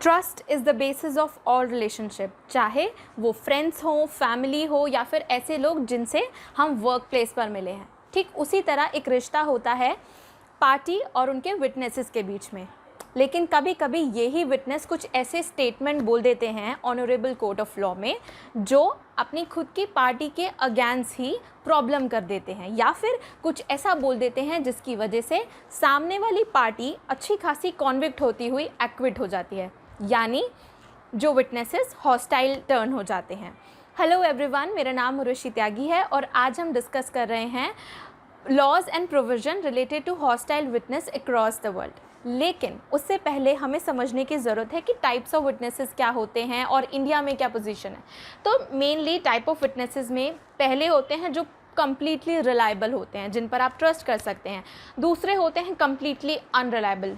Trust is the basis of all relationship, चाहे वो friends हो, फैमिली हो या फिर ऐसे लोग जिनसे हम वर्क प्लेस पर मिले हैं। ठीक उसी तरह एक रिश्ता होता है पार्टी और उनके विटनेसेस के बीच में। लेकिन कभी कभी यही विटनेस कुछ ऐसे स्टेटमेंट बोल देते हैं ऑनरेबल कोर्ट ऑफ लॉ में जो अपनी खुद की पार्टी के अगेंस्ट ही प्रॉब्लम कर देते हैं, या फिर कुछ ऐसा बोल देते हैं जिसकी वजह से सामने वाली पार्टी अच्छी खासी कॉन्विक्ट होती हुई एक्विट हो जाती है, यानी जो विटनेसेस हॉस्टाइल टर्न हो जाते हैं। हेलो एवरीवन, मेरा नाम उर्वशी त्यागी है और आज हम डिस्कस कर रहे हैं laws and provision related to hostile witness across the world. लेकिन उससे पहले हमें समझने की ज़रूरत है कि टाइप्स ऑफ विटनेसेस क्या होते हैं और इंडिया में क्या पोजीशन है। तो मेनली टाइप ऑफ विटनेसेस में पहले होते हैं जो कम्प्लीटली रिलायबल होते हैं, जिन पर आप ट्रस्ट कर सकते हैं। दूसरे होते हैं कम्प्लीटली अनरिलायबल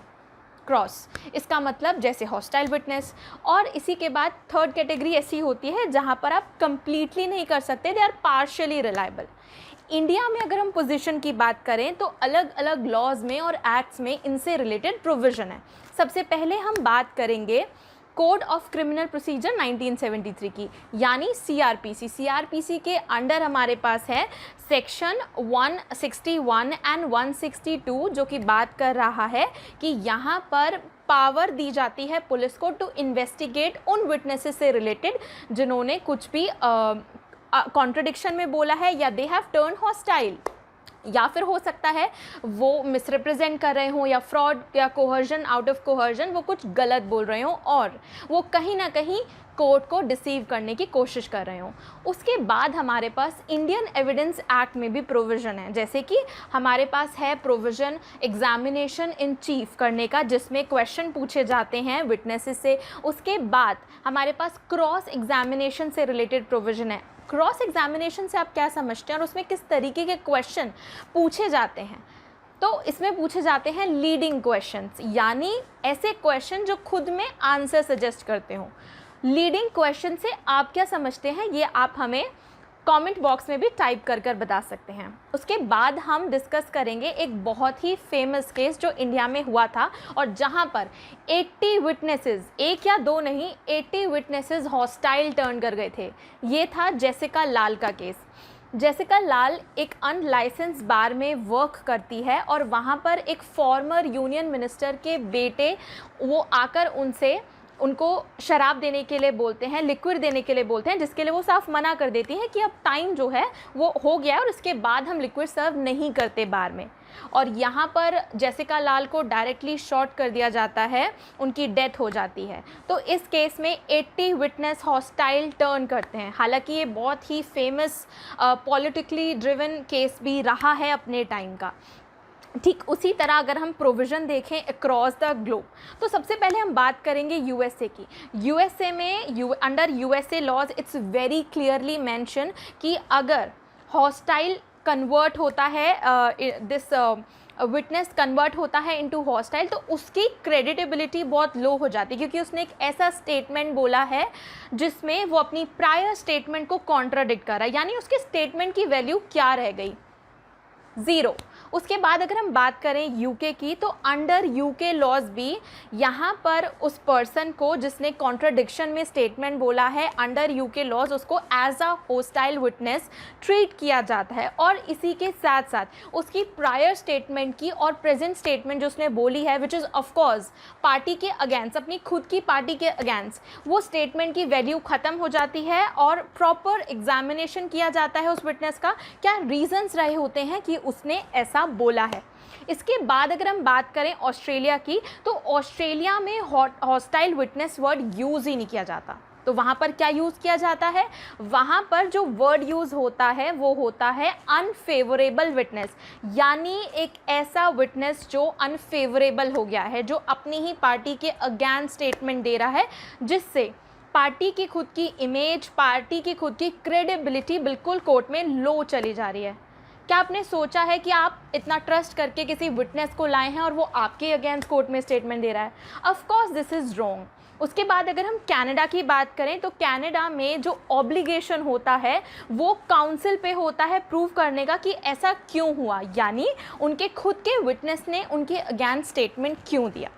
क्रॉस, इसका मतलब जैसे हॉस्टाइल विटनेस। और इसी के बाद थर्ड कैटेगरी ऐसी होती है जहाँ पर आप कम्प्लीटली नहीं कर सकते, they are partially reliable. India में अगर हम पोजीशन की बात करें तो अलग अलग लॉज में और एक्ट्स में इनसे रिलेटेड प्रोविज़न है। सबसे पहले हम बात करेंगे कोड ऑफ क्रिमिनल प्रोसीजर 1973 की, यानी सीआरपीसी। सीआरपीसी के अंडर हमारे पास है सेक्शन 161 एंड 162 जो कि बात कर रहा है कि यहाँ पर पावर दी जाती है पुलिस को टू इन्वेस्टिगेट उन विटनेसेस से रिलेटेड जिन्होंने कुछ भी कॉन्ट्रडिक्शन में बोला है या दे हैव टर्न हॉस्टाइल, या फिर हो सकता है वो मिसरिप्रेजेंट कर रहे हों या फ्रॉड या कोहर्जन, आउट ऑफ कोहर्जन वो कुछ गलत बोल रहे हों और वो कहीं ना कहीं कोर्ट को डिसीव करने की कोशिश कर रहे हों। उसके बाद हमारे पास इंडियन एविडेंस एक्ट में भी प्रोविज़न है, जैसे कि हमारे पास है प्रोविज़न एग्जामिनेशन इन चीफ करने का, जिसमें क्वेश्चन पूछे जाते हैं विटनेसेस से। उसके बाद हमारे पास क्रॉस एग्जामिनेशन से रिलेटेड प्रोविज़न है। क्रॉस एग्जामिनेशन से आप क्या समझते हैं और उसमें किस तरीके के क्वेश्चन पूछे जाते हैं? तो इसमें पूछे जाते हैं लीडिंग क्वेश्चंस, यानी ऐसे क्वेश्चन जो खुद में आंसर सजेस्ट करते हो। लीडिंग क्वेश्चन से आप क्या समझते हैं ये आप हमें कमेंट बॉक्स में भी टाइप कर कर बता सकते हैं। उसके बाद हम डिस्कस करेंगे एक बहुत ही फेमस केस जो इंडिया में हुआ था और जहां पर 80 विटनेसेस, एक या दो नहीं 80 विटनेसेस हॉस्टाइल टर्न कर गए थे। ये था जेसिका लाल का केस। जेसिका लाल एक अनलाइसेंस बार में वर्क करती है और वहाँ पर एक फॉर्मर यूनियन मिनिस्टर के बेटे वो आकर उनको शराब देने के लिए बोलते हैं, लिक्विड देने के लिए बोलते हैं, जिसके लिए वो साफ मना कर देती हैं कि अब टाइम जो है वो हो गया है और इसके बाद हम लिक्विड सर्व नहीं करते बार में। और यहाँ पर जेसिका लाल को डायरेक्टली शॉट कर दिया जाता है, उनकी डेथ हो जाती है। तो इस केस में 80 विटनेस हॉस्टाइल टर्न करते हैं। हालांकि ये बहुत ही फेमस पॉलिटिकली ड्रिवन केस भी रहा है अपने टाइम का। ठीक उसी तरह अगर हम प्रोविज़न देखें अक्रॉस द ग्लोब तो सबसे पहले हम बात करेंगे यूएसए की। यूएसए में under USA laws it's very clearly mention कि अगर हॉस्टाइल कन्वर्ट होता है विटनेस कन्वर्ट होता है इनटू हॉस्टाइल तो उसकी क्रेडिटेबिलिटी बहुत लो हो जाती है, क्योंकि उसने एक ऐसा स्टेटमेंट बोला है जिसमें वो अपनी प्रायर स्टेटमेंट को कॉन्ट्राडिक्ट कर रहा है, यानी उसके स्टेटमेंट की वैल्यू क्या रह गई? ज़ीरो। उसके बाद अगर हम बात करें यूके की तो अंडर यूके लॉज भी यहाँ पर उस पर्सन को जिसने कॉन्ट्रडिक्शन में स्टेटमेंट बोला है अंडर यूके लॉज उसको as a hostile witness treat किया जाता है। और इसी के साथ साथ उसकी प्रायर स्टेटमेंट की और प्रेजेंट स्टेटमेंट जो उसने बोली है विच इज़ ऑफकोर्स पार्टी के अगेंस्ट, अपनी खुद की पार्टी के अगेंस्ट, वो स्टेटमेंट की वैल्यू ख़त्म हो जाती है और प्रॉपर एग्जामिनेशन किया जाता है उस विटनेस का क्या रीजंस रहे होते हैं कि उसने ऐसा बोला है। इसके बाद अगर हम बात करें ऑस्ट्रेलिया की तो ऑस्ट्रेलिया में हॉस्टाइल विटनेस वर्ड यूज़ ही नहीं किया जाता। तो वहाँ पर क्या यूज़ किया जाता है? वहाँ पर जो वर्ड यूज़ होता है वो होता है अनफेवरेबल विटनेस, यानी एक ऐसा विटनेस जो अनफेवरेबल हो गया है, जो अपनी ही पार्टी के अगेंस्ट स्टेटमेंट दे रहा है, जिससे पार्टी की खुद की इमेज, पार्टी की खुद की क्रेडिबिलिटी बिल्कुल कोर्ट में लो चली जा रही है। क्या आपने सोचा है कि आप इतना ट्रस्ट करके किसी विटनेस को लाए हैं और वो आपके अगेंस्ट कोर्ट में स्टेटमेंट दे रहा है? Of course this is wrong. उसके बाद अगर हम कनाडा की बात करें तो कनाडा में जो ऑब्लिगेशन होता है वो काउंसिल पे होता है प्रूव करने का कि ऐसा क्यों हुआ, यानी उनके खुद के विटनेस ने उनके अगेंस्ट स्टेटमेंट क्यों दिया।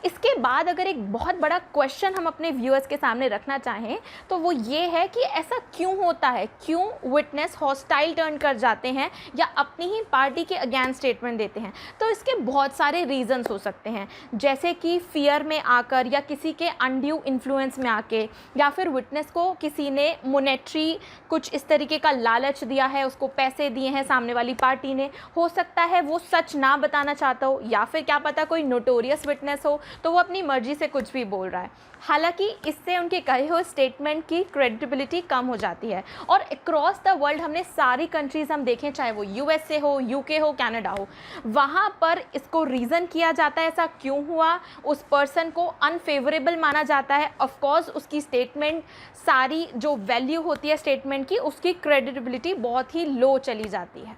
इसके बाद अगर एक बहुत बड़ा क्वेश्चन हम अपने व्यूअर्स के सामने रखना चाहें तो वो ये है कि ऐसा क्यों होता है, क्यों विटनेस हॉस्टाइल टर्न कर जाते हैं या अपनी ही पार्टी के अगेंस्ट स्टेटमेंट देते हैं। तो इसके बहुत सारे रीजंस हो सकते हैं, जैसे कि फियर में आकर या किसी के अनड्यू इन्फ्लुएंस में आके, या फिर विटनेस को किसी ने मोनेटरी कुछ इस तरीके का लालच दिया है, उसको पैसे दिए हैं सामने वाली पार्टी ने। हो सकता है वो सच ना बताना चाहता हो, या फिर क्या पता कोई नोटोरियस विटनेस हो तो वो अपनी मर्जी से कुछ भी बोल रहा है। हालांकि इससे उनके कहे हुए स्टेटमेंट की क्रेडिबिलिटी कम हो जाती है। और अक्रॉस द वर्ल्ड हमने सारी कंट्रीज़ हम देखें, चाहे वो यूएसए हो, यूके हो, कनाडा हो, वहाँ पर इसको रीज़न किया जाता है ऐसा क्यों हुआ, उस पर्सन को अनफेवरेबल माना जाता है। ऑफकोर्स उसकी स्टेटमेंट, सारी जो वैल्यू होती है स्टेटमेंट की, उसकी क्रेडिबिलिटी बहुत ही लो चली जाती है।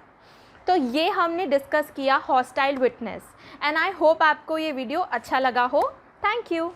तो ये हमने डिस्कस किया hostile witness, and I hope आपको ये वीडियो अच्छा लगा हो। Thank you.